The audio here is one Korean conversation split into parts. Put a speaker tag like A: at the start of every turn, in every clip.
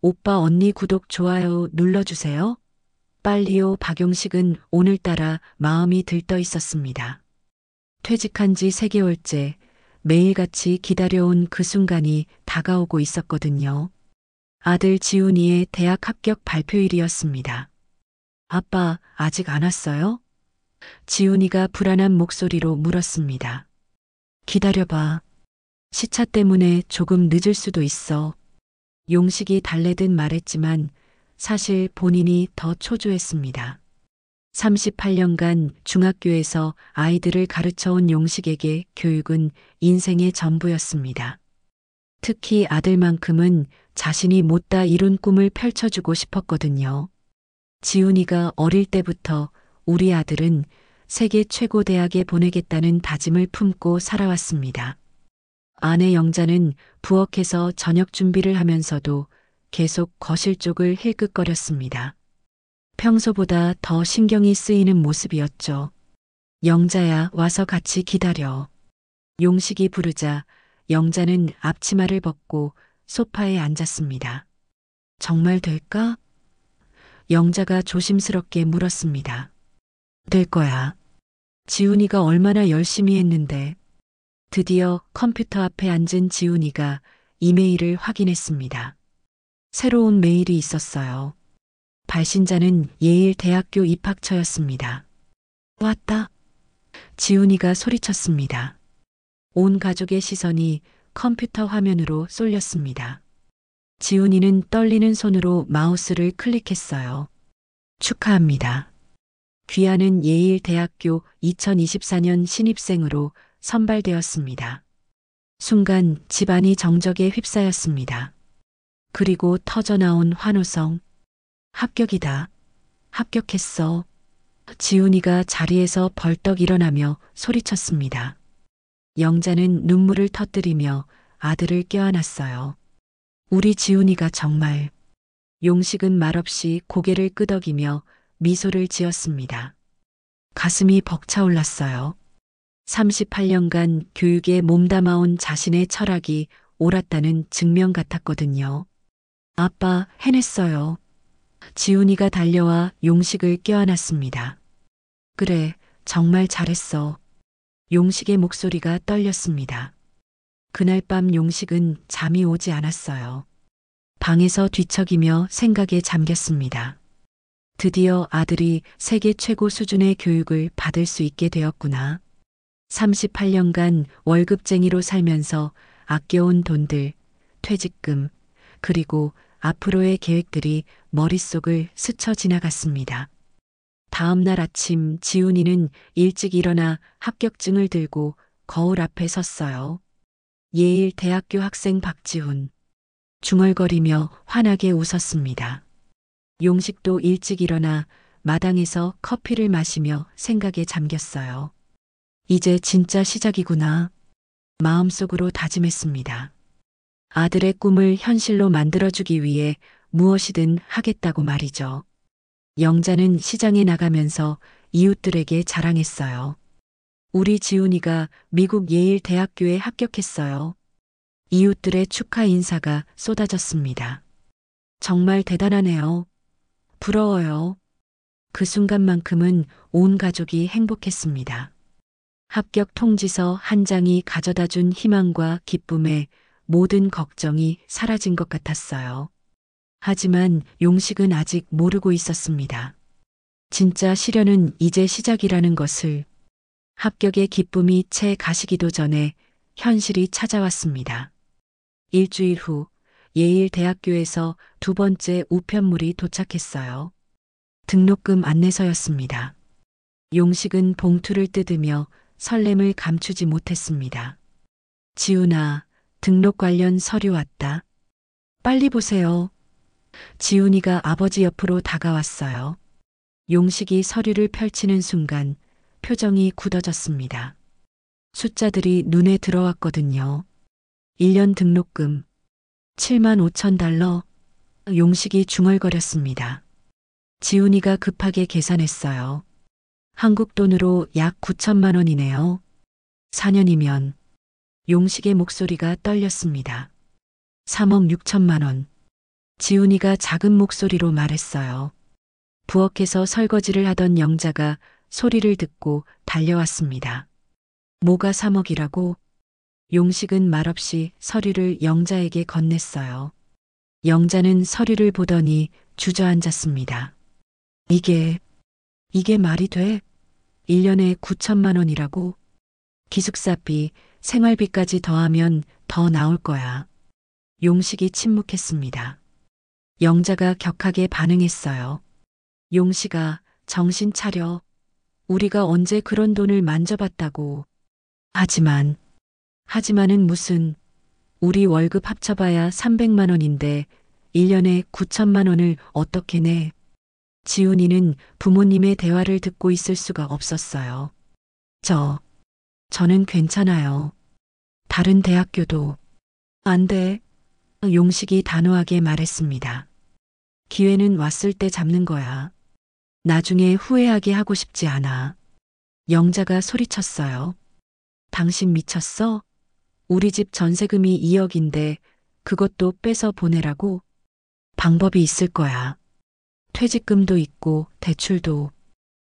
A: 오빠 언니 구독 좋아요 눌러주세요. 빨리요. 박용식은 오늘따라 마음이 들떠 있었습니다. 퇴직한 지 3개월째 매일같이 기다려온 그 순간이 다가오고 있었거든요. 아들 지훈이의 대학 합격 발표일이었습니다. 아빠, 아직 안 왔어요? 지훈이가 불안한 목소리로 물었습니다. 기다려봐. 시차 때문에 조금 늦을 수도 있어. 용식이 달래듯 말했지만 사실 본인이 더 초조했습니다. 38년간 중학교에서 아이들을 가르쳐온 용식에게 교육은 인생의 전부였습니다. 특히 아들만큼은 자신이 못다 이룬 꿈을 펼쳐주고 싶었거든요. 지훈이가 어릴 때부터 우리 아들은 세계 최고 대학에 보내겠다는 다짐을 품고 살아왔습니다. 아내 영자는 부엌에서 저녁 준비를 하면서도 계속 거실 쪽을 힐끗거렸습니다. 평소보다 더 신경이 쓰이는 모습이었죠. 영자야, 와서 같이 기다려. 용식이 부르자 영자는 앞치마를 벗고 소파에 앉았습니다. 정말 될까? 영자가 조심스럽게 물었습니다. 될 거야. 지훈이가 얼마나 열심히 했는데. 드디어 컴퓨터 앞에 앉은 지훈이가 이메일을 확인했습니다. 새로운 메일이 있었어요. 발신자는 예일대학교 입학처였습니다. 왔다. 지훈이가 소리쳤습니다. 온 가족의 시선이 컴퓨터 화면으로 쏠렸습니다. 지훈이는 떨리는 손으로 마우스를 클릭했어요. 축하합니다. 귀하는 예일대학교 2024년 신입생으로 선발되었습니다. 순간 집안이 정적에 휩싸였습니다. 그리고 터져나온 환호성. 합격이다. 합격했어. 지훈이가 자리에서 벌떡 일어나며 소리쳤습니다. 영자는 눈물을 터뜨리며 아들을 껴안았어요. 우리 지훈이가 정말. 용식은 말없이 고개를 끄덕이며 미소를 지었습니다. 가슴이 벅차올랐어요. 38년간 교육에 몸담아온 자신의 철학이 옳았다는 증명 같았거든요. 아빠, 해냈어요. 지훈이가 달려와 용식을 껴안았습니다. 그래, 정말 잘했어. 용식의 목소리가 떨렸습니다. 그날 밤 용식은 잠이 오지 않았어요. 방에서 뒤척이며 생각에 잠겼습니다. 드디어 아들이 세계 최고 수준의 교육을 받을 수 있게 되었구나. 38년간 월급쟁이로 살면서 아껴온 돈들, 퇴직금, 그리고 앞으로의 계획들이 머릿속을 스쳐 지나갔습니다. 다음 날 아침 지훈이는 일찍 일어나 합격증을 들고 거울 앞에 섰어요. 예일 대학교 학생 박지훈. 중얼거리며 환하게 웃었습니다. 용식도 일찍 일어나 마당에서 커피를 마시며 생각에 잠겼어요. 이제 진짜 시작이구나. 마음속으로 다짐했습니다. 아들의 꿈을 현실로 만들어주기 위해 무엇이든 하겠다고 말이죠. 영자는 시장에 나가면서 이웃들에게 자랑했어요. 우리 지훈이가 미국 예일 대학교에 합격했어요. 이웃들의 축하 인사가 쏟아졌습니다. 정말 대단하네요. 부러워요. 그 순간만큼은 온 가족이 행복했습니다. 합격 통지서 한 장이 가져다 준 희망과 기쁨에 모든 걱정이 사라진 것 같았어요. 하지만 용식은 아직 모르고 있었습니다. 진짜 시련은 이제 시작이라는 것을. 합격의 기쁨이 채 가시기도 전에 현실이 찾아왔습니다. 일주일 후 예일 대학교에서 두 번째 우편물이 도착했어요. 등록금 안내서였습니다. 용식은 봉투를 뜯으며 설렘을 감추지 못했습니다. 지훈아, 등록 관련 서류 왔다. 빨리 보세요. 지훈이가 아버지 옆으로 다가왔어요. 용식이 서류를 펼치는 순간 표정이 굳어졌습니다. 숫자들이 눈에 들어왔거든요. 1년 등록금 7만 5천 달러. 용식이 중얼거렸습니다. 지훈이가 급하게 계산했어요. 한국 돈으로 약 9천만 원이네요. 4년이면. 용식의 목소리가 떨렸습니다. 3억 6천만 원. 지훈이가 작은 목소리로 말했어요. 부엌에서 설거지를 하던 영자가 소리를 듣고 달려왔습니다. 뭐가 3억이라고? 용식은 말없이 서류를 영자에게 건넸어요. 영자는 서류를 보더니 주저앉았습니다. 이게 말이 돼? 1년에 9천만 원이라고? 기숙사비, 생활비까지 더하면 더 나올 거야. 용식이 침묵했습니다. 영자가 격하게 반응했어요. 용식아, 정신 차려. 우리가 언제 그런 돈을 만져봤다고. 하지만은 무슨, 우리 월급 합쳐봐야 300만 원인데 1년에 9천만 원을 어떻게 내? 지훈이는 부모님의 대화를 듣고 있을 수가 없었어요. 저는 괜찮아요. 다른 대학교도. 안 돼. 용식이 단호하게 말했습니다. 기회는 왔을 때 잡는 거야. 나중에 후회하게 하고 싶지 않아. 영자가 소리쳤어요. 당신 미쳤어? 우리 집 전세금이 2억인데 그것도 빼서 보내라고? 방법이 있을 거야. 퇴직금도 있고 대출도.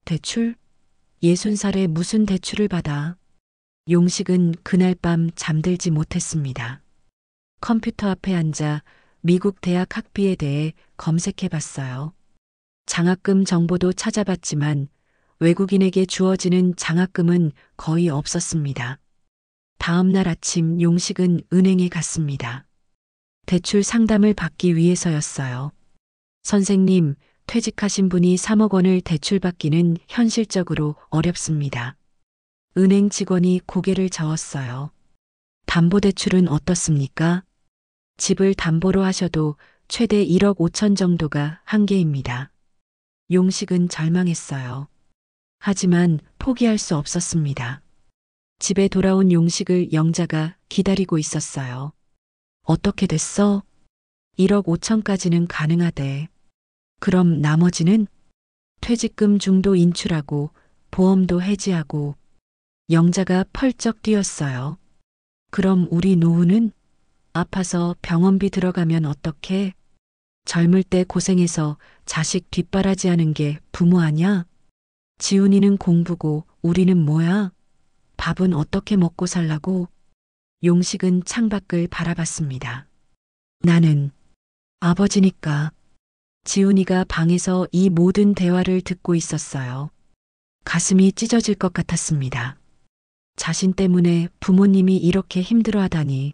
A: 대출? 60살에 무슨 대출을 받아? 용식은 그날 밤 잠들지 못했습니다. 컴퓨터 앞에 앉아 미국 대학 학비에 대해 검색해 봤어요. 장학금 정보도 찾아봤지만 외국인에게 주어지는 장학금은 거의 없었습니다. 다음 날 아침 용식은 은행에 갔습니다. 대출 상담을 받기 위해서였어요. 선생님, 퇴직하신 분이 3억 원을 대출받기는 현실적으로 어렵습니다. 은행 직원이 고개를 저었어요. 담보대출은 어떻습니까? 집을 담보로 하셔도 최대 1억 5천 정도가 한계입니다. 용식은 절망했어요. 하지만 포기할 수 없었습니다. 집에 돌아온 용식을 영자가 기다리고 있었어요. 어떻게 됐어? 1억 5천까지는 가능하대. 그럼 나머지는? 퇴직금 중도 인출하고 보험도 해지하고. 영자가 펄쩍 뛰었어요. 그럼 우리 노후는? 아파서 병원비 들어가면 어떡해? 젊을 때 고생해서 자식 뒷바라지하는 게 부모 아냐? 지훈이는 공부고 우리는 뭐야? 밥은 어떻게 먹고 살라고? 용식은 창밖을 바라봤습니다. 나는 아버지니까. 지훈이가 방에서 이 모든 대화를 듣고 있었어요. 가슴이 찢어질 것 같았습니다. 자신 때문에 부모님이 이렇게 힘들어하다니.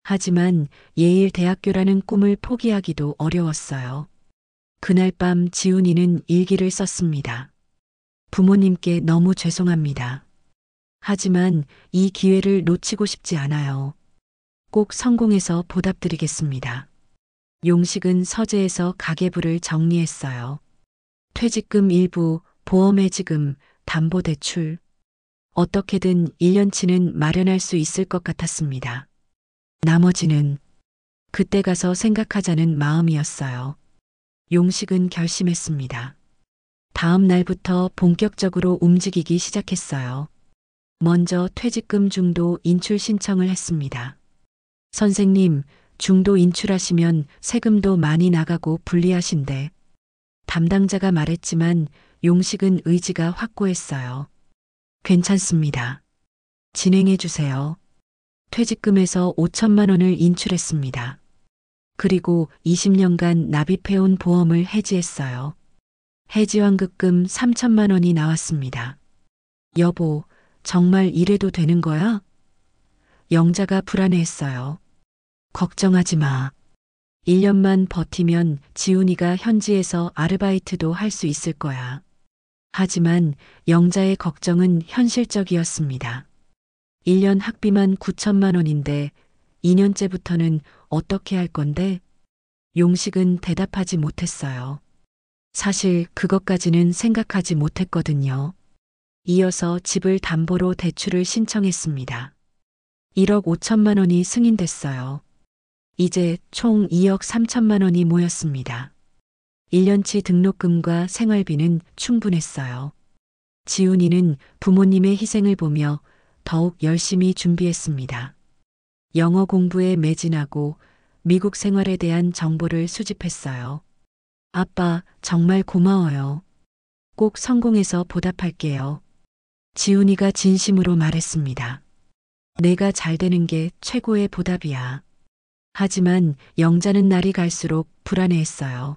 A: 하지만 예일 대학교라는 꿈을 포기하기도 어려웠어요. 그날 밤 지훈이는 일기를 썼습니다. 부모님께 너무 죄송합니다. 하지만 이 기회를 놓치고 싶지 않아요. 꼭 성공해서 보답드리겠습니다. 용식은 서재에서 가계부를 정리했어요. 퇴직금 일부, 보험해지금, 담보대출. 어떻게든 1년치는 마련할 수 있을 것 같았습니다. 나머지는 그때 가서 생각하자는 마음이었어요. 용식은 결심했습니다. 다음 날부터 본격적으로 움직이기 시작했어요. 먼저 퇴직금 중도 인출 신청을 했습니다. 선생님, 중도 인출하시면 세금도 많이 나가고 불리하신데. 담당자가 말했지만 용식은 의지가 확고했어요. 괜찮습니다. 진행해 주세요. 퇴직금에서 5천만 원을 인출했습니다. 그리고 20년간 납입해온 보험을 해지했어요. 해지환급금 3천만 원이 나왔습니다. 여보, 정말 이래도 되는 거야? 영자가 불안해했어요. 걱정하지 마. 1년만 버티면 지훈이가 현지에서 아르바이트도 할 수 있을 거야. 하지만 영자의 걱정은 현실적이었습니다. 1년 학비만 9천만 원인데 2년째부터는 어떻게 할 건데? 용식은 대답하지 못했어요. 사실 그것까지는 생각하지 못했거든요. 이어서 집을 담보로 대출을 신청했습니다. 1억 5천만 원이 승인됐어요. 이제 총 2억 3천만 원이 모였습니다. 1년치 등록금과 생활비는 충분했어요. 지훈이는 부모님의 희생을 보며 더욱 열심히 준비했습니다. 영어 공부에 매진하고 미국 생활에 대한 정보를 수집했어요. 아빠, 정말 고마워요. 꼭 성공해서 보답할게요. 지훈이가 진심으로 말했습니다. 내가 잘 되는 게 최고의 보답이야. 하지만 영자는 날이 갈수록 불안해했어요.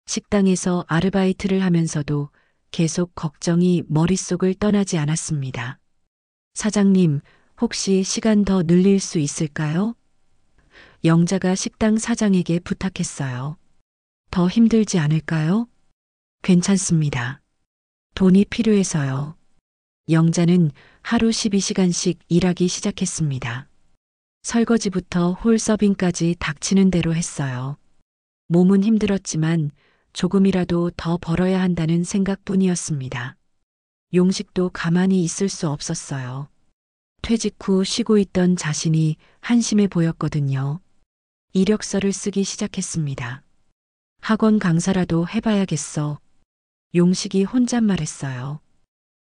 A: 식당에서 아르바이트를 하면서도 계속 걱정이 머릿속을 떠나지 않았습니다. 사장님, 혹시 시간 더 늘릴 수 있을까요? 영자가 식당 사장에게 부탁했어요. 더 힘들지 않을까요? 괜찮습니다. 돈이 필요해서요. 영자는 하루 12시간씩 일하기 시작했습니다. 설거지부터 홀 서빙까지 닥치는 대로 했어요. 몸은 힘들었지만 조금이라도 더 벌어야 한다는 생각뿐이었습니다. 용식도 가만히 있을 수 없었어요. 퇴직 후 쉬고 있던 자신이 한심해 보였거든요. 이력서를 쓰기 시작했습니다. 학원 강사라도 해봐야겠어. 용식이 혼잣말했어요.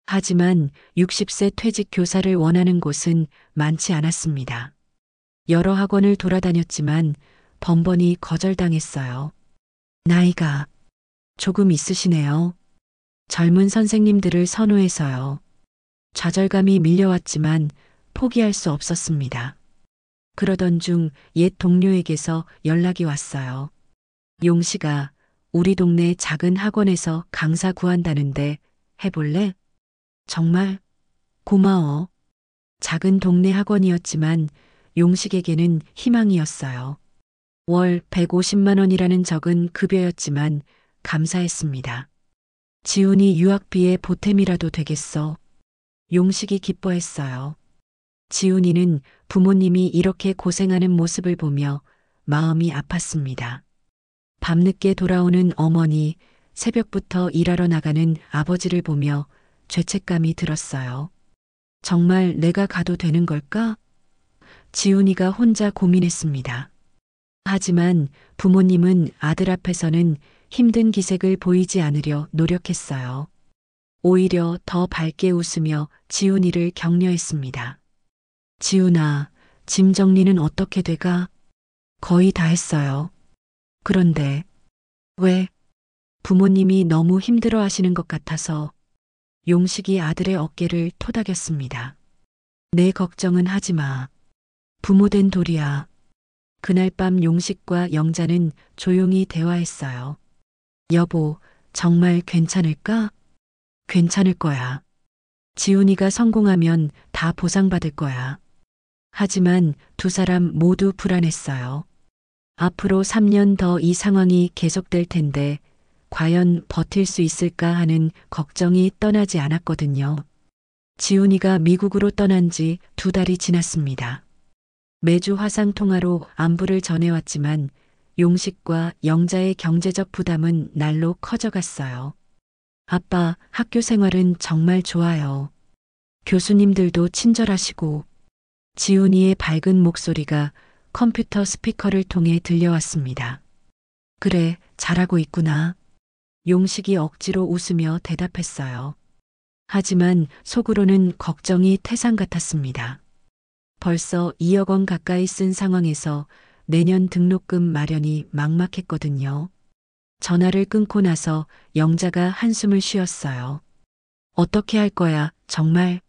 A: 하지만 60세 퇴직 교사를 원하는 곳은 많지 않았습니다. 여러 학원을 돌아다녔지만 번번이 거절당했어요. 나이가 조금 있으시네요. 젊은 선생님들을 선호해서요. 좌절감이 밀려왔지만 포기할 수 없었습니다. 그러던 중 옛 동료에게서 연락이 왔어요. 용씨가 우리 동네 작은 학원에서 강사 구한다는데 해볼래? 정말 고마워. 작은 동네 학원이었지만 용식에게는 희망이었어요. 월 150만 원이라는 적은 급여였지만 감사했습니다. 지훈이 유학비의 보탬이라도 되겠어. 용식이 기뻐했어요. 지훈이는 부모님이 이렇게 고생하는 모습을 보며 마음이 아팠습니다. 밤늦게 돌아오는 어머니, 새벽부터 일하러 나가는 아버지를 보며 죄책감이 들었어요. 정말 내가 가도 되는 걸까? 지훈이가 혼자 고민했습니다. 하지만 부모님은 아들 앞에서는 힘든 기색을 보이지 않으려 노력했어요. 오히려 더 밝게 웃으며 지훈이를 격려했습니다. 지훈아, 짐 정리는 어떻게 돼가? 거의 다 했어요. 그런데 왜? 부모님이 너무 힘들어 하시는 것 같아서. 용식이 아들의 어깨를 토닥였습니다. 내 걱정은 하지 마. 부모된 돌이야. 그날 밤 용식과 영자는 조용히 대화했어요. 여보, 정말 괜찮을까? 괜찮을 거야. 지훈이가 성공하면 다 보상받을 거야. 하지만 두 사람 모두 불안했어요. 앞으로 3년 더 이 상황이 계속될 텐데 과연 버틸 수 있을까 하는 걱정이 떠나지 않았거든요. 지훈이가 미국으로 떠난 지 2달이 지났습니다. 매주 화상 통화로 안부를 전해왔지만 용식과 영자의 경제적 부담은 날로 커져갔어요. 아빠, 학교 생활은 정말 좋아요. 교수님들도 친절하시고. 지훈이의 밝은 목소리가 컴퓨터 스피커를 통해 들려왔습니다. 그래, 잘하고 있구나. 용식이 억지로 웃으며 대답했어요. 하지만 속으로는 걱정이 태산 같았습니다. 벌써 2억 원 가까이 쓴 상황에서 내년 등록금 마련이 막막했거든요. 전화를 끊고 나서 영자가 한숨을 쉬었어요. 어떻게 할 거야, 정말?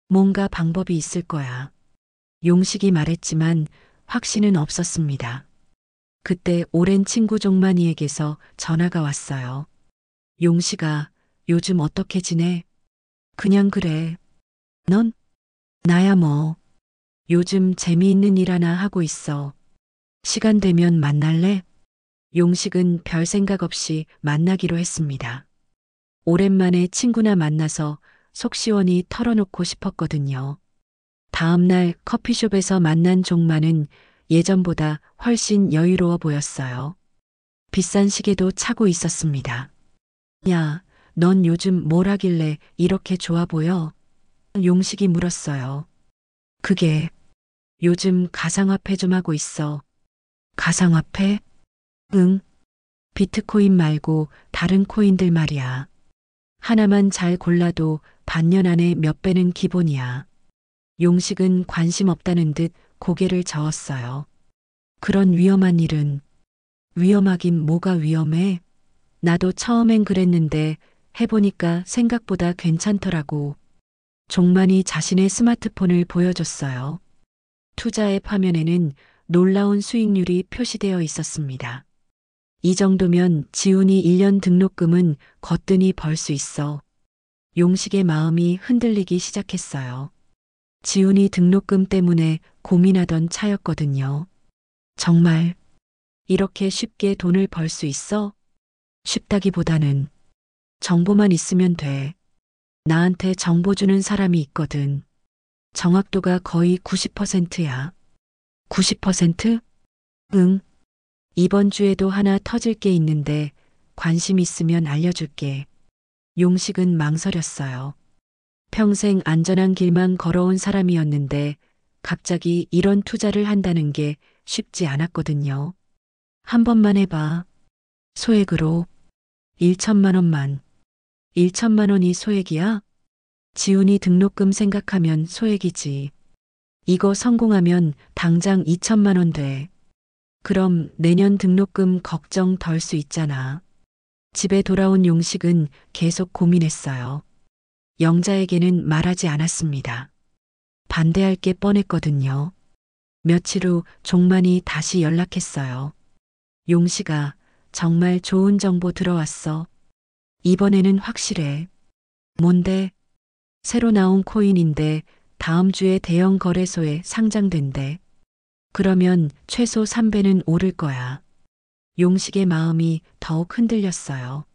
A: 뭔가 방법이 있을 거야. 용식이 말했지만 확신은 없었습니다. 그때 오랜 친구 종만이에게서 전화가 왔어요. 용식아, 요즘 어떻게 지내? 그냥 그래. 넌? 나야 뭐. 요즘 재미있는 일 하나 하고 있어. 시간 되면 만날래? 용식은 별 생각 없이 만나기로 했습니다. 오랜만에 친구나 만나서 속 시원히 털어놓고 싶었거든요. 다음 날 커피숍에서 만난 종만은 예전보다 훨씬 여유로워 보였어요. 비싼 시계도 차고 있었습니다. 야, 넌 요즘 뭘 하길래 이렇게 좋아 보여? 용식이 물었어요. 그게 요즘 가상화폐 좀 하고 있어. 가상화폐? 응. 비트코인 말고 다른 코인들 말이야. 하나만 잘 골라도 반년 안에 몇 배는 기본이야. 용식은 관심 없다는 듯 고개를 저었어요. 그런 위험한 일은 위험하긴 뭐가 위험해? 나도 처음엔 그랬는데 해보니까 생각보다 괜찮더라고. 종만이 자신의 스마트폰을 보여줬어요. 투자 앱 화면에는 놀라운 수익률이 표시되어 있었습니다. 이 정도면 지훈이 1년 등록금은 거뜬히 벌 수 있어. 용식의 마음이 흔들리기 시작했어요. 지훈이 등록금 때문에 고민하던 차였거든요. 정말 이렇게 쉽게 돈을 벌 수 있어? 쉽다기보다는 정보만 있으면 돼. 나한테 정보 주는 사람이 있거든. 정확도가 거의 90%야. 90%? 응. 이번 주에도 하나 터질 게 있는데 관심 있으면 알려줄게. 용식은 망설였어요. 평생 안전한 길만 걸어온 사람이었는데 갑자기 이런 투자를 한다는 게 쉽지 않았거든요. 한 번만 해봐. 소액으로 1천만 원만. 1천만 원이 소액이야? 지훈이 등록금 생각하면 소액이지. 이거 성공하면 당장 2천만 원 돼. 그럼 내년 등록금 걱정 덜 수 있잖아. 집에 돌아온 용식은 계속 고민했어요. 영자에게는 말하지 않았습니다. 반대할 게 뻔했거든요. 며칠 후 종만이 다시 연락했어요. 용식아, 정말 좋은 정보 들어왔어. 이번에는 확실해. 뭔데? 새로 나온 코인인데 다음 주에 대형 거래소에 상장된대. 그러면 최소 3배는 오를 거야. 용식의 마음이 더욱 흔들렸어요.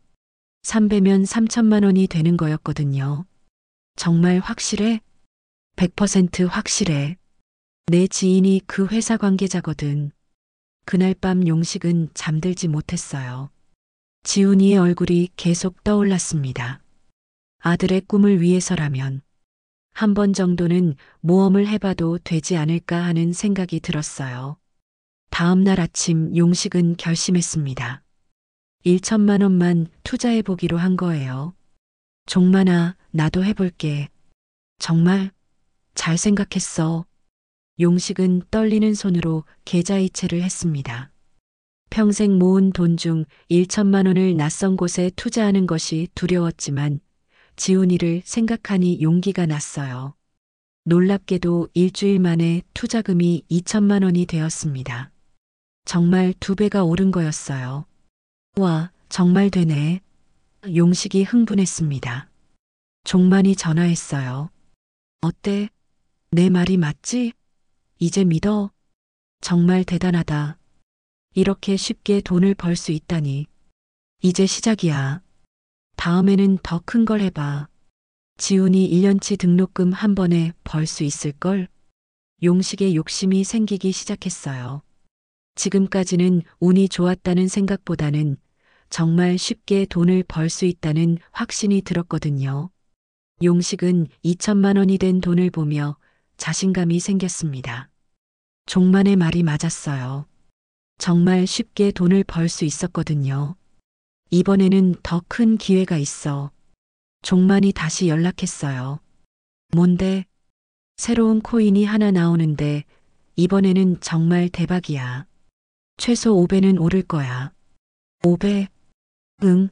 A: 3배면 3천만 원이 되는 거였거든요. 정말 확실해? 100% 확실해. 내 지인이 그 회사 관계자거든. 그날 밤 용식은 잠들지 못했어요. 지훈이의 얼굴이 계속 떠올랐습니다. 아들의 꿈을 위해서라면 한 번 정도는 모험을 해봐도 되지 않을까 하는 생각이 들었어요. 다음 날 아침 용식은 결심했습니다. 1천만 원만 투자해보기로 한 거예요. 종만아, 나도 해볼게. 정말? 잘 생각했어. 용식은 떨리는 손으로 계좌이체를 했습니다. 평생 모은 돈 중 1천만 원을 낯선 곳에 투자하는 것이 두려웠지만 지훈이를 생각하니 용기가 났어요. 놀랍게도 일주일 만에 투자금이 2천만 원이 되었습니다. 정말 2배가 오른 거였어요. 와, 정말 되네. 용식이 흥분했습니다. 종만이 전화했어요. 어때? 내 말이 맞지? 이제 믿어? 정말 대단하다. 이렇게 쉽게 돈을 벌 수 있다니. 이제 시작이야. 다음에는 더 큰 걸 해봐. 지훈이 1년치 등록금 한 번에 벌 수 있을걸? 용식의 욕심이 생기기 시작했어요. 지금까지는 운이 좋았다는 생각보다는 정말 쉽게 돈을 벌 수 있다는 확신이 들었거든요. 용식은 2천만 원이 된 돈을 보며 자신감이 생겼습니다. 종만의 말이 맞았어요. 정말 쉽게 돈을 벌 수 있었거든요. 이번에는 더 큰 기회가 있어. 종만이 다시 연락했어요. 뭔데? 새로운 코인이 하나 나오는데 이번에는 정말 대박이야. 최소 5배는 오를 거야. 5배? 응.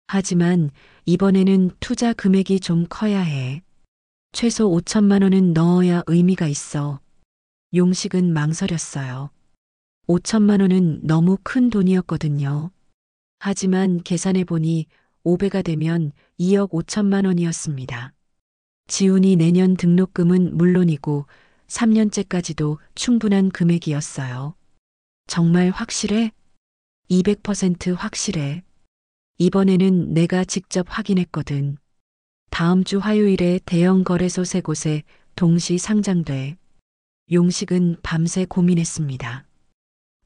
A: 하지만 이번에는 투자 금액이 좀 커야 해. 최소 5천만 원은 넣어야 의미가 있어. 용식은 망설였어요. 5천만 원은 너무 큰 돈이었거든요. 하지만 계산해보니 5배가 되면 2억 5천만 원이었습니다. 지훈이 내년 등록금은 물론이고 3년째까지도 충분한 금액이었어요. 정말 확실해? 200% 확실해. 이번에는 내가 직접 확인했거든. 다음 주 화요일에 대형 거래소 3곳에 동시 상장돼. 용식은 밤새 고민했습니다.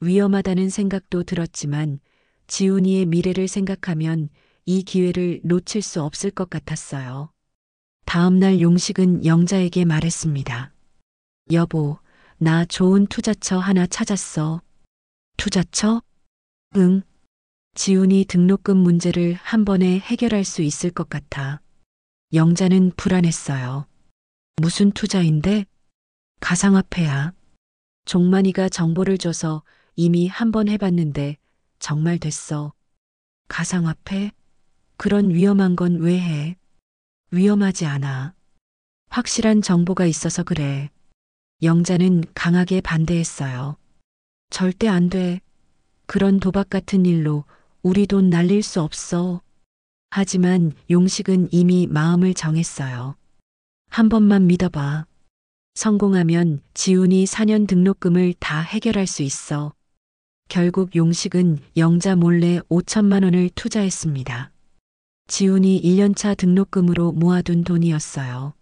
A: 위험하다는 생각도 들었지만 지훈이의 미래를 생각하면 이 기회를 놓칠 수 없을 것 같았어요. 다음 날 용식은 영자에게 말했습니다. 여보, 나 좋은 투자처 하나 찾았어. 투자처? 응. 지훈이 등록금 문제를 한 번에 해결할 수 있을 것 같아. 영자는 불안했어요. 무슨 투자인데? 가상화폐야. 종만이가 정보를 줘서 이미 한 번 해봤는데 정말 됐어. 가상화폐? 그런 위험한 건 왜 해? 위험하지 않아. 확실한 정보가 있어서 그래. 영자는 강하게 반대했어요. 절대 안 돼. 그런 도박 같은 일로 우리 돈 날릴 수 없어. 하지만 용식은 이미 마음을 정했어요. 한 번만 믿어봐. 성공하면 지훈이 4년 등록금을 다 해결할 수 있어. 결국 용식은 영자 몰래 5천만 원을 투자했습니다. 지훈이 1년차 등록금으로 모아둔 돈이었어요.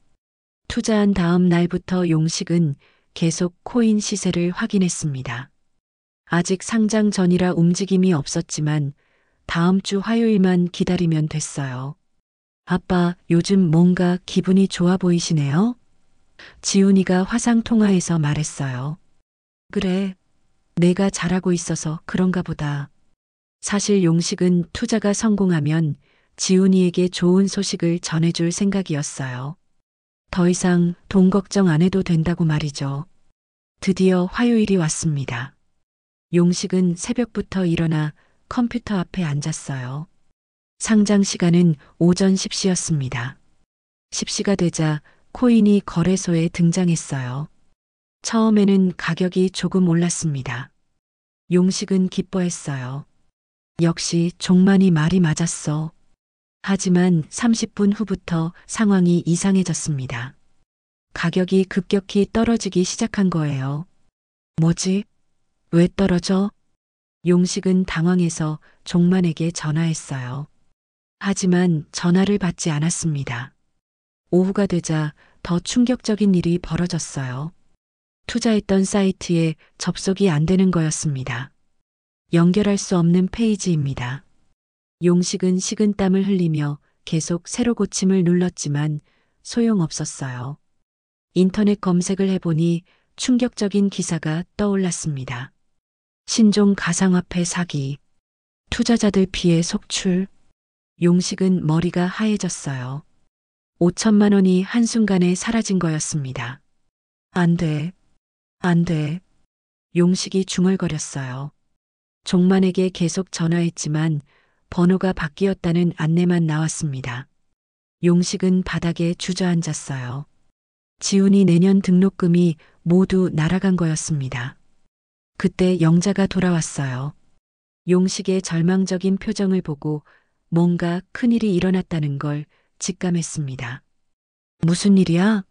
A: 투자한 다음 날부터 용식은 계속 코인 시세를 확인했습니다. 아직 상장 전이라 움직임이 없었지만 다음 주 화요일만 기다리면 됐어요. 아빠, 요즘 뭔가 기분이 좋아 보이시네요? 지훈이가 화상통화해서 말했어요. 그래, 내가 잘하고 있어서 그런가 보다. 사실 용식은 투자가 성공하면 지훈이에게 좋은 소식을 전해줄 생각이었어요. 더 이상 돈 걱정 안 해도 된다고 말이죠. 드디어 화요일이 왔습니다. 용식은 새벽부터 일어나 컴퓨터 앞에 앉았어요. 상장 시간은 오전 10시였습니다. 10시가 되자 코인이 거래소에 등장했어요. 처음에는 가격이 조금 올랐습니다. 용식은 기뻐했어요. 역시 종만이 말이 맞았어. 하지만 30분 후부터 상황이 이상해졌습니다. 가격이 급격히 떨어지기 시작한 거예요. 뭐지? 왜 떨어져? 용식은 당황해서 종만에게 전화했어요. 하지만 전화를 받지 않았습니다. 오후가 되자 더 충격적인 일이 벌어졌어요. 투자했던 사이트에 접속이 안 되는 거였습니다. 연결할 수 없는 페이지입니다. 용식은 식은땀을 흘리며 계속 새로 고침을 눌렀지만 소용없었어요. 인터넷 검색을 해보니 충격적인 기사가 떠올랐습니다. 신종 가상화폐 사기, 투자자들 피해 속출. 용식은 머리가 하얘졌어요. 5천만 원이 한순간에 사라진 거였습니다. 안 돼, 안 돼. 용식이 중얼거렸어요. 종만에게 계속 전화했지만 번호가 바뀌었다는 안내만 나왔습니다. 용식은 바닥에 주저앉았어요. 지훈이 내년 등록금이 모두 날아간 거였습니다. 그때 영자가 돌아왔어요. 용식의 절망적인 표정을 보고 뭔가 큰일이 일어났다는 걸 직감했습니다. 무슨 일이야?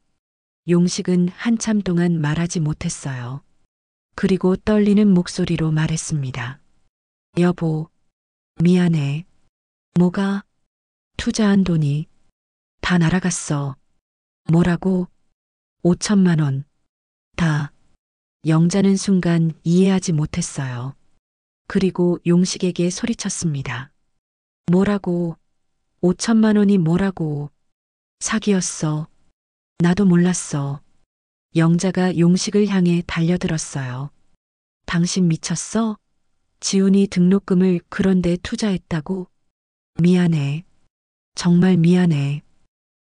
A: 용식은 한참 동안 말하지 못했어요. 그리고 떨리는 목소리로 말했습니다. 여보, 미안해. 뭐가? 투자한 돈이 다 날아갔어. 뭐라고? 5천만 원. 다. 영자는 순간 이해하지 못했어요. 그리고 용식에게 소리쳤습니다. 뭐라고? 5천만 원이 뭐라고? 사기였어. 나도 몰랐어. 영자가 용식을 향해 달려들었어요. 당신 미쳤어? 지훈이 등록금을 그런데 투자했다고? 미안해. 정말 미안해.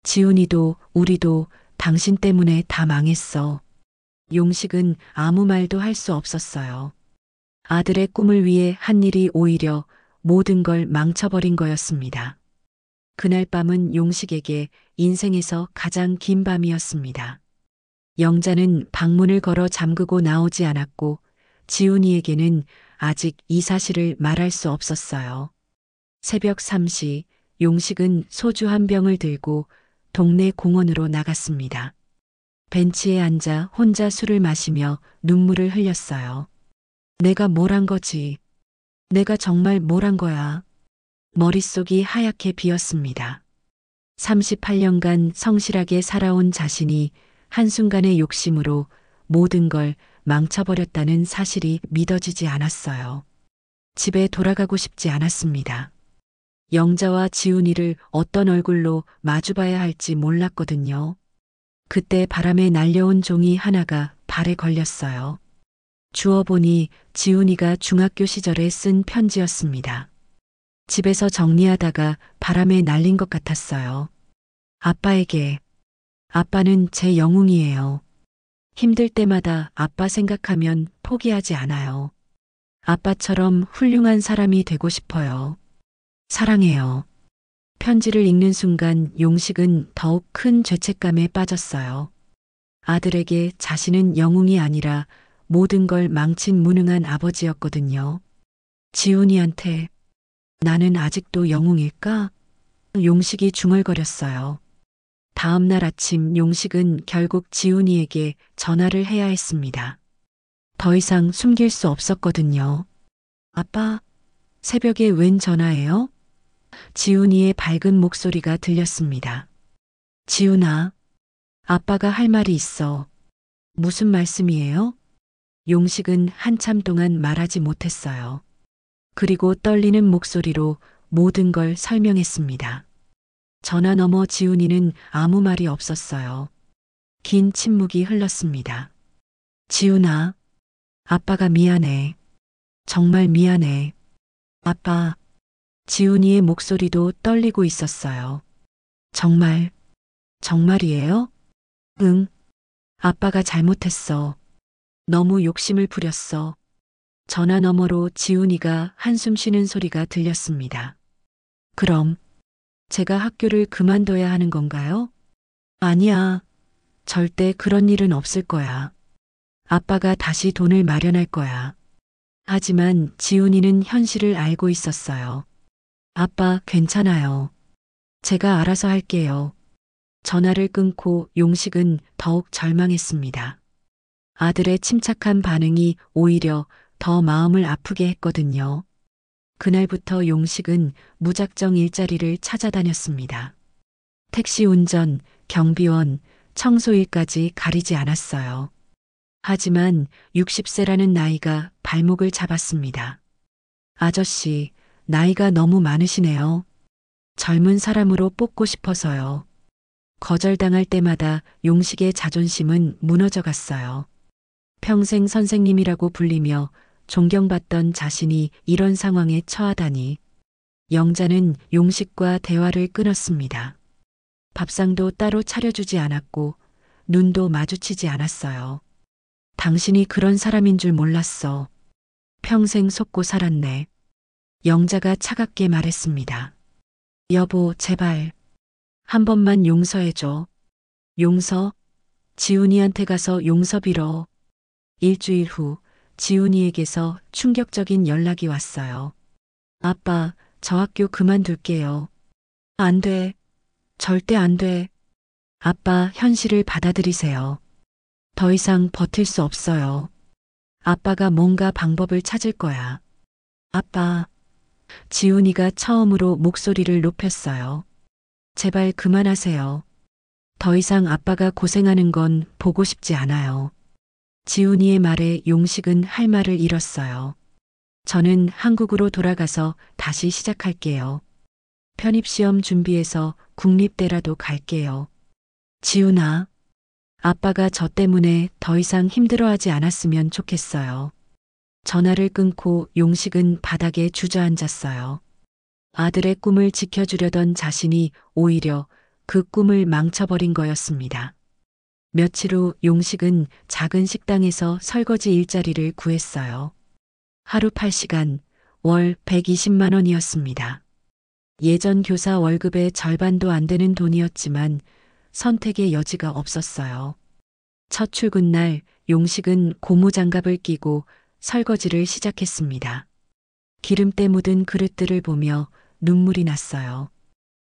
A: 지훈이도 우리도 당신 때문에 다 망했어. 용식은 아무 말도 할 수 없었어요. 아들의 꿈을 위해 한 일이 오히려 모든 걸 망쳐버린 거였습니다. 그날 밤은 용식에게 인생에서 가장 긴 밤이었습니다. 영자는 방문을 걸어 잠그고 나오지 않았고 지훈이에게는 아직 이 사실을 말할 수 없었어요. 새벽 3시 용식은 소주 한 병을 들고 동네 공원으로 나갔습니다. 벤치에 앉아 혼자 술을 마시며 눈물을 흘렸어요. 내가 뭘 한 거지? 내가 정말 뭘 한 거야? 머릿속이 하얗게 비었습니다. 38년간 성실하게 살아온 자신이 한순간의 욕심으로 모든 걸 망쳐버렸다는 사실이 믿어지지 않았어요. 집에 돌아가고 싶지 않았습니다. 영자와 지훈이를 어떤 얼굴로 마주봐야 할지 몰랐거든요. 그때 바람에 날려온 종이 하나가 발에 걸렸어요. 주워보니 지훈이가 중학교 시절에 쓴 편지였습니다. 집에서 정리하다가 바람에 날린 것 같았어요. 아빠에게. 아빠는 제 영웅이에요. 힘들 때마다 아빠 생각하면 포기하지 않아요. 아빠처럼 훌륭한 사람이 되고 싶어요. 사랑해요. 편지를 읽는 순간 용식은 더욱 큰 죄책감에 빠졌어요. 아들에게 자신은 영웅이 아니라 모든 걸 망친 무능한 아버지였거든요. 지훈이한테 나는 아직도 영웅일까? 용식이 중얼거렸어요. 다음 날 아침 용식은 결국 지훈이에게 전화를 해야 했습니다. 더 이상 숨길 수 없었거든요. 아빠, 새벽에 웬 전화예요? 지훈이의 밝은 목소리가 들렸습니다. 지훈아, 아빠가 할 말이 있어. 무슨 말씀이에요? 용식은 한참 동안 말하지 못했어요. 그리고 떨리는 목소리로 모든 걸 설명했습니다. 전화 너머 지훈이는 아무 말이 없었어요. 긴 침묵이 흘렀습니다. 지훈아, 아빠가 미안해. 정말 미안해. 아빠, 지훈이의 목소리도 떨리고 있었어요. 정말, 정말이에요? 응, 아빠가 잘못했어. 너무 욕심을 부렸어. 전화 너머로 지훈이가 한숨 쉬는 소리가 들렸습니다. 그럼 제가 학교를 그만둬야 하는 건가요? 아니야. 절대 그런 일은 없을 거야. 아빠가 다시 돈을 마련할 거야. 하지만 지훈이는 현실을 알고 있었어요. 아빠, 괜찮아요. 제가 알아서 할게요. 전화를 끊고 용식은 더욱 절망했습니다. 아들의 침착한 반응이 오히려 더 마음을 아프게 했거든요. 그날부터 용식은 무작정 일자리를 찾아다녔습니다. 택시 운전, 경비원, 청소일까지 가리지 않았어요. 하지만 60세라는 나이가 발목을 잡았습니다. 아저씨, 나이가 너무 많으시네요. 젊은 사람으로 뽑고 싶어서요. 거절당할 때마다 용식의 자존심은 무너져 갔어요. 평생 선생님이라고 불리며 존경받던 자신이 이런 상황에 처하다니. 영자는 용식과 대화를 끊었습니다. 밥상도 따로 차려주지 않았고 눈도 마주치지 않았어요. 당신이 그런 사람인 줄 몰랐어. 평생 속고 살았네. 영자가 차갑게 말했습니다. 여보, 제발. 한 번만 용서해줘. 용서? 지훈이한테 가서 용서 빌어. 일주일 후 지훈이에게서 충격적인 연락이 왔어요. 아빠, 저 학교 그만둘게요. 안 돼. 절대 안 돼. 아빠, 현실을 받아들이세요. 더 이상 버틸 수 없어요. 아빠가 뭔가 방법을 찾을 거야. 아빠. 지훈이가 처음으로 목소리를 높였어요. 제발 그만하세요. 더 이상 아빠가 고생하는 건 보고 싶지 않아요. 지훈이의 말에 용식은 할 말을 잃었어요. 저는 한국으로 돌아가서 다시 시작할게요. 편입시험 준비해서 국립대라도 갈게요. 지훈아, 아빠가 저 때문에 더 이상 힘들어하지 않았으면 좋겠어요. 전화를 끊고 용식은 바닥에 주저앉았어요. 아들의 꿈을 지켜주려던 자신이 오히려 그 꿈을 망쳐버린 거였습니다. 며칠 후 용식은 작은 식당에서 설거지 일자리를 구했어요. 하루 8시간, 월 120만 원이었습니다. 예전 교사 월급의 절반도 안 되는 돈이었지만 선택의 여지가 없었어요. 첫 출근 날 용식은 고무장갑을 끼고 설거지를 시작했습니다. 기름때 묻은 그릇들을 보며 눈물이 났어요.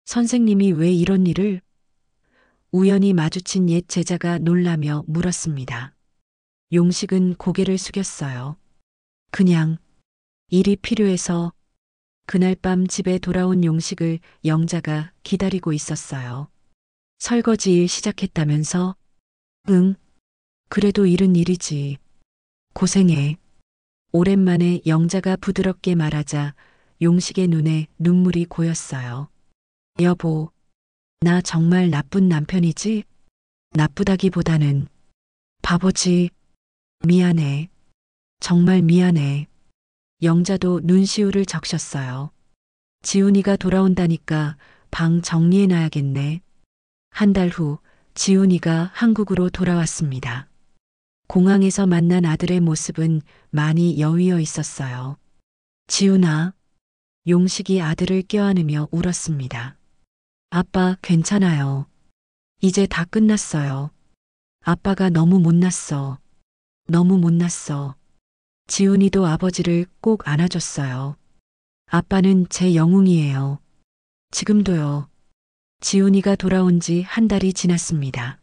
A: 선생님이 왜 이런 일을? 우연히 마주친 옛 제자가 놀라며 물었습니다. 용식은 고개를 숙였어요. 그냥 일이 필요해서. 그날 밤 집에 돌아온 용식을 영자가 기다리고 있었어요. 설거지 일 시작했다면서? 응. 그래도 일은 일이지. 고생해. 오랜만에 영자가 부드럽게 말하자 용식의 눈에 눈물이 고였어요. 여보, 나 정말 나쁜 남편이지? 나쁘다기보다는 바보지. 미안해. 정말 미안해. 영자도 눈시울을 적셨어요. 지훈이가 돌아온다니까 방 정리해놔야겠네. 한 달 후 지훈이가 한국으로 돌아왔습니다. 공항에서 만난 아들의 모습은 많이 여위어 있었어요. 지훈아, 용식이 아들을 껴안으며 울었습니다. 아빠, 괜찮아요. 이제 다 끝났어요. 아빠가 너무 못났어. 너무 못났어. 지훈이도 아버지를 꼭 안아줬어요. 아빠는 제 영웅이에요. 지금도요. 지훈이가 돌아온 지 한 달이 지났습니다.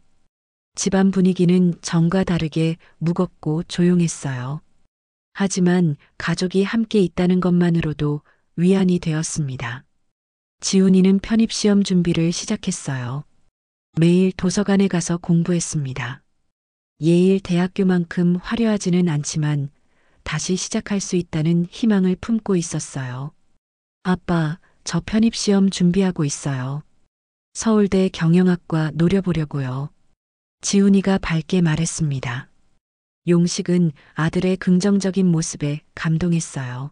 A: 집안 분위기는 전과 다르게 무겁고 조용했어요. 하지만 가족이 함께 있다는 것만으로도 위안이 되었습니다. 지훈이는 편입시험 준비를 시작했어요. 매일 도서관에 가서 공부했습니다. 예일 대학교만큼 화려하지는 않지만 다시 시작할 수 있다는 희망을 품고 있었어요. 아빠, 저 편입시험 준비하고 있어요. 서울대 경영학과 노려보려고요. 지훈이가 밝게 말했습니다. 용식은 아들의 긍정적인 모습에 감동했어요.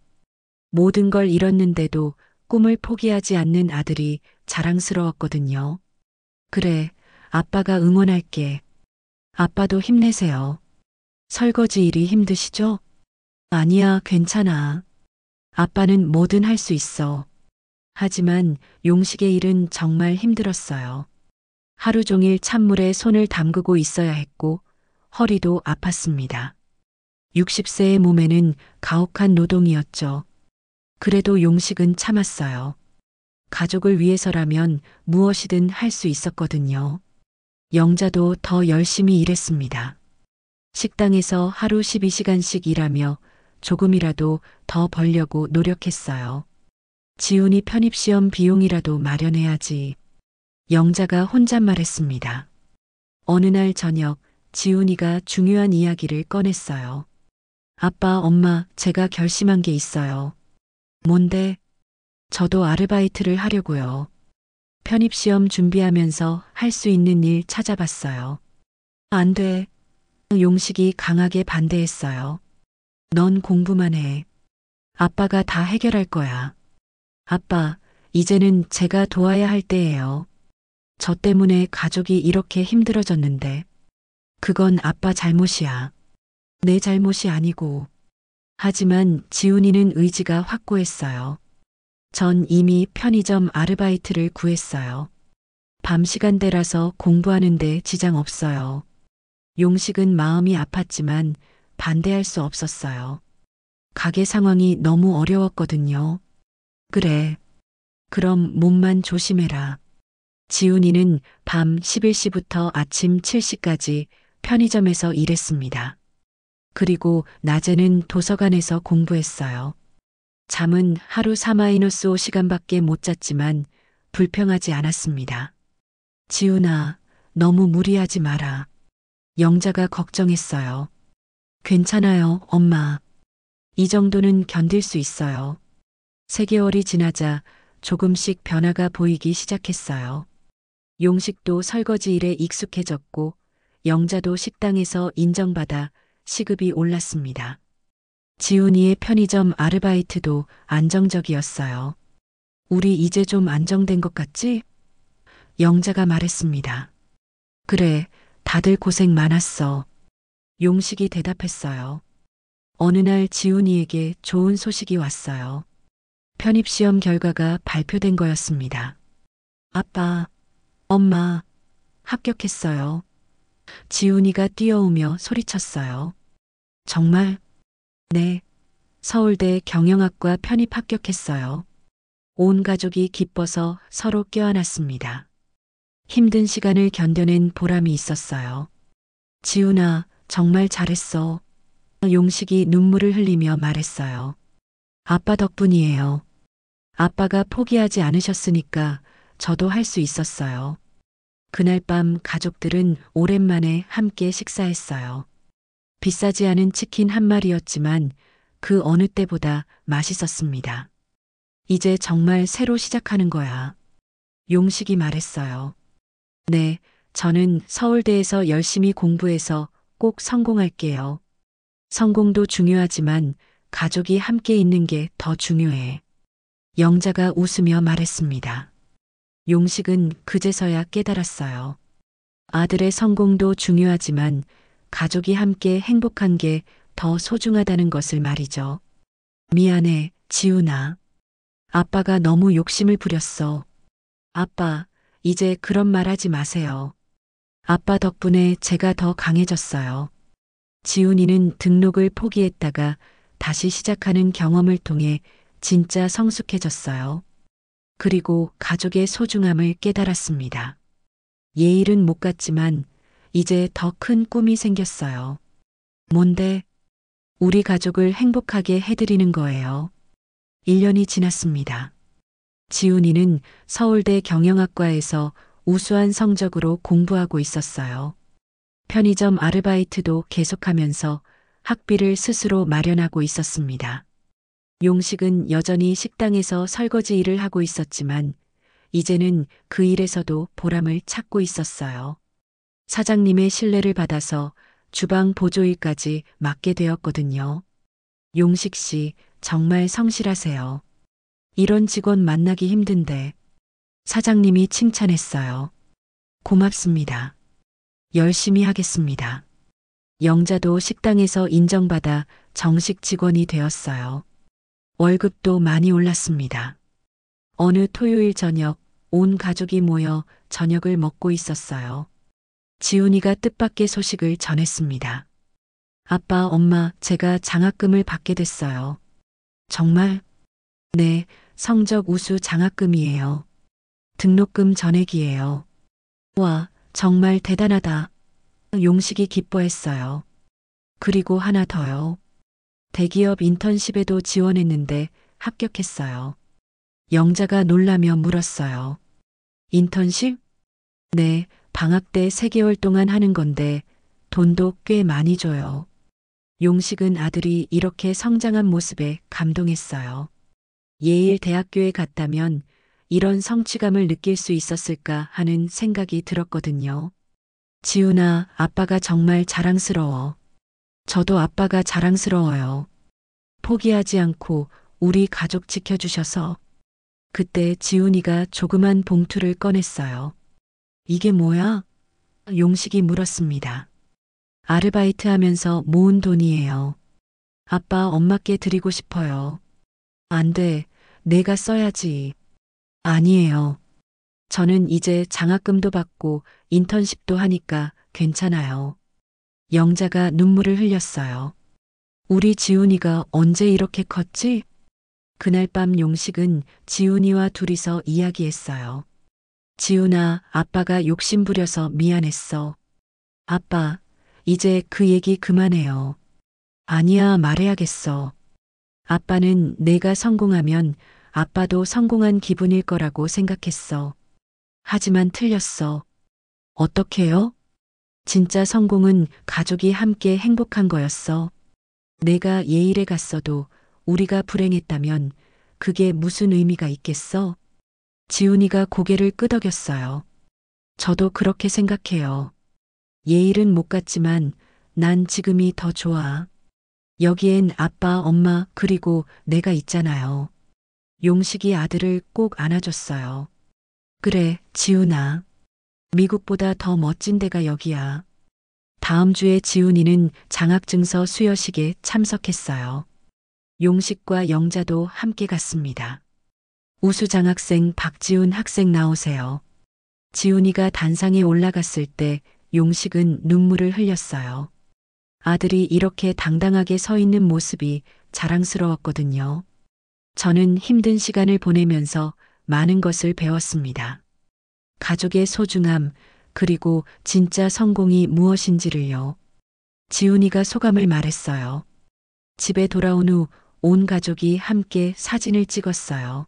A: 모든 걸 잃었는데도 꿈을 포기하지 않는 아들이 자랑스러웠거든요. 그래, 아빠가 응원할게. 아빠도 힘내세요. 설거지 일이 힘드시죠? 아니야, 괜찮아. 아빠는 뭐든 할 수 있어. 하지만 용식의 일은 정말 힘들었어요. 하루 종일 찬물에 손을 담그고 있어야 했고 허리도 아팠습니다. 60세의 몸에는 가혹한 노동이었죠. 그래도 용식은 참았어요. 가족을 위해서라면 무엇이든 할 수 있었거든요. 영자도 더 열심히 일했습니다. 식당에서 하루 12시간씩 일하며 조금이라도 더 벌려고 노력했어요. 지훈이 편입시험 비용이라도 마련해야지. 영자가 혼잣말했습니다. 어느 날 저녁 지훈이가 중요한 이야기를 꺼냈어요. 아빠, 엄마, 제가 결심한 게 있어요. 뭔데? 저도 아르바이트를 하려고요. 편입시험 준비하면서 할 수 있는 일 찾아봤어요. 안 돼. 용식이 강하게 반대했어요. 넌 공부만 해. 아빠가 다 해결할 거야. 아빠, 이제는 제가 도와야 할 때예요. 저 때문에 가족이 이렇게 힘들어졌는데. 그건 아빠 잘못이야. 내 잘못이 아니고. 하지만 지훈이는 의지가 확고했어요. 전 이미 편의점 아르바이트를 구했어요. 밤 시간대라서 공부하는데 지장 없어요. 용식은 마음이 아팠지만 반대할 수 없었어요. 가게 상황이 너무 어려웠거든요. 그래. 그럼 몸만 조심해라. 지훈이는 밤 11시부터 아침 7시까지 편의점에서 일했습니다. 그리고 낮에는 도서관에서 공부했어요. 잠은 하루 4-5시간밖에 못 잤지만 불평하지 않았습니다. 지훈아, 너무 무리하지 마라. 영자가 걱정했어요. 괜찮아요, 엄마. 이 정도는 견딜 수 있어요. 3개월이 지나자 조금씩 변화가 보이기 시작했어요. 용식도 설거지 일에 익숙해졌고 영자도 식당에서 인정받아 시급이 올랐습니다. 지훈이의 편의점 아르바이트도 안정적이었어요. 우리 이제 좀 안정된 것 같지? 영자가 말했습니다. 그래, 다들 고생 많았어. 용식이 대답했어요. 어느 날 지훈이에게 좋은 소식이 왔어요. 편입시험 결과가 발표된 거였습니다. 아빠, 엄마, 합격했어요. 지훈이가 뛰어오며 소리쳤어요. 정말? 네. 서울대 경영학과 편입 합격했어요. 온 가족이 기뻐서 서로 껴안았습니다. 힘든 시간을 견뎌낸 보람이 있었어요. 지훈아, 정말 잘했어. 용식이 눈물을 흘리며 말했어요. 아빠 덕분이에요. 아빠가 포기하지 않으셨으니까 저도 할 수 있었어요. 그날 밤 가족들은 오랜만에 함께 식사했어요. 비싸지 않은 치킨 한 마리였지만 그 어느 때보다 맛있었습니다. 이제 정말 새로 시작하는 거야. 용식이 말했어요. 네, 저는 서울대에서 열심히 공부해서 꼭 성공할게요. 성공도 중요하지만 가족이 함께 있는 게 더 중요해. 영자가 웃으며 말했습니다. 용식은 그제서야 깨달았어요. 아들의 성공도 중요하지만 가족이 함께 행복한 게 더 소중하다는 것을 말이죠. 미안해, 지훈아. 아빠가 너무 욕심을 부렸어. 아빠, 이제 그런 말 하지 마세요. 아빠 덕분에 제가 더 강해졌어요. 지훈이는 등록을 포기했다가 다시 시작하는 경험을 통해 진짜 성숙해졌어요. 그리고 가족의 소중함을 깨달았습니다. 예일은 못 갔지만 이제 더 큰 꿈이 생겼어요. 뭔데? 우리 가족을 행복하게 해드리는 거예요. 1년이 지났습니다. 지훈이는 서울대 경영학과에서 우수한 성적으로 공부하고 있었어요. 편의점 아르바이트도 계속하면서 학비를 스스로 마련하고 있었습니다. 용식은 여전히 식당에서 설거지 일을 하고 있었지만 이제는 그 일에서도 보람을 찾고 있었어요. 사장님의 신뢰를 받아서 주방 보조일까지 맡게 되었거든요. 용식 씨, 정말 성실하세요. 이런 직원 만나기 힘든데. 사장님이 칭찬했어요. 고맙습니다. 열심히 하겠습니다. 영자도 식당에서 인정받아 정식 직원이 되었어요. 월급도 많이 올랐습니다. 어느 토요일 저녁, 온 가족이 모여 저녁을 먹고 있었어요. 지훈이가 뜻밖의 소식을 전했습니다. 아빠, 엄마, 제가 장학금을 받게 됐어요. 정말? 네, 성적 우수 장학금이에요. 등록금 전액이에요. 와, 정말 대단하다. 용식이 기뻐했어요. 그리고 하나 더요. 대기업 인턴십에도 지원했는데 합격했어요. 영자가 놀라며 물었어요. 인턴십? 네, 방학 때 3개월 동안 하는 건데 돈도 꽤 많이 줘요. 용식은 아들이 이렇게 성장한 모습에 감동했어요. 예일 대학교에 갔다면 이런 성취감을 느낄 수 있었을까 하는 생각이 들었거든요. 지훈아, 아빠가 정말 자랑스러워. 저도 아빠가 자랑스러워요. 포기하지 않고 우리 가족 지켜주셔서. 그때 지훈이가 조그만 봉투를 꺼냈어요. 이게 뭐야? 용식이 물었습니다. 아르바이트 하면서 모은 돈이에요. 아빠, 엄마께 드리고 싶어요. 안 돼. 내가 써야지. 아니에요. 저는 이제 장학금도 받고 인턴십도 하니까 괜찮아요. 영자가 눈물을 흘렸어요. 우리 지훈이가 언제 이렇게 컸지? 그날 밤 용식은 지훈이와 둘이서 이야기했어요. 지훈아, 아빠가 욕심 부려서 미안했어. 아빠, 이제 그 얘기 그만해요. 아니야, 말해야겠어. 아빠는 내가 성공하면 아빠도 성공한 기분일 거라고 생각했어. 하지만 틀렸어. 어떻게요? 진짜 성공은 가족이 함께 행복한 거였어. 내가 예일에 갔어도 우리가 불행했다면 그게 무슨 의미가 있겠어? 지훈이가 고개를 끄덕였어요. 저도 그렇게 생각해요. 예일은 못 갔지만 난 지금이 더 좋아. 여기엔 아빠, 엄마, 그리고 내가 있잖아요. 용식이 아들을 꼭 안아줬어요. 그래, 지훈아. 미국보다 더 멋진 데가 여기야. 다음 주에 지훈이는 장학증서 수여식에 참석했어요. 용식과 영자도 함께 갔습니다. 우수 장학생 박지훈 학생 나오세요. 지훈이가 단상에 올라갔을 때 용식은 눈물을 흘렸어요. 아들이 이렇게 당당하게 서 있는 모습이 자랑스러웠거든요. 저는 힘든 시간을 보내면서 많은 것을 배웠습니다. 가족의 소중함, 그리고 진짜 성공이 무엇인지를요. 지훈이가 소감을 말했어요. 집에 돌아온 후 온 가족이 함께 사진을 찍었어요.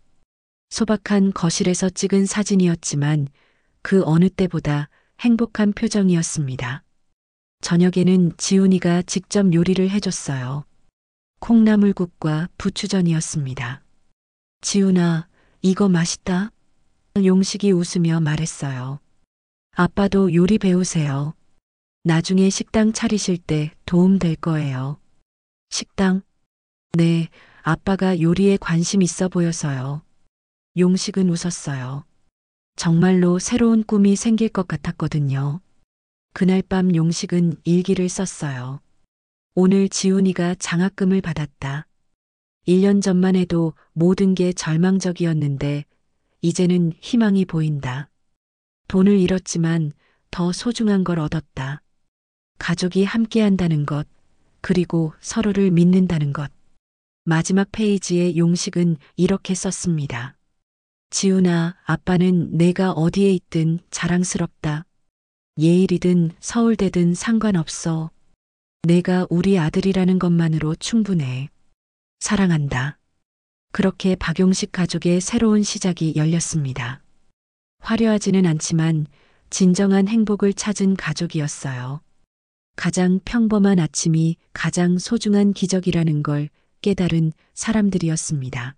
A: 소박한 거실에서 찍은 사진이었지만 그 어느 때보다 행복한 표정이었습니다. 저녁에는 지훈이가 직접 요리를 해줬어요. 콩나물국과 부추전이었습니다. 지훈아, 이거 맛있다. 용식이 웃으며 말했어요. 아빠도 요리 배우세요. 나중에 식당 차리실 때 도움 될 거예요. 식당? 네, 아빠가 요리에 관심 있어 보여서요. 용식은 웃었어요. 정말로 새로운 꿈이 생길 것 같았거든요. 그날 밤 용식은 일기를 썼어요. 오늘 지훈이가 장학금을 받았다. 1년 전만 해도 모든 게 절망적이었는데 이제는 희망이 보인다. 돈을 잃었지만 더 소중한 걸 얻었다. 가족이 함께한다는 것, 그리고 서로를 믿는다는 것. 마지막 페이지에 용식은 이렇게 썼습니다. 지훈아, 아빠는 내가 어디에 있든 자랑스럽다. 예일이든 서울대든 상관없어. 내가 우리 아들이라는 것만으로 충분해. 사랑한다. 그렇게 박용식 가족의 새로운 시작이 열렸습니다. 화려하지는 않지만 진정한 행복을 찾은 가족이었어요. 가장 평범한 아침이 가장 소중한 기적이라는 걸 깨달은 사람들이었습니다.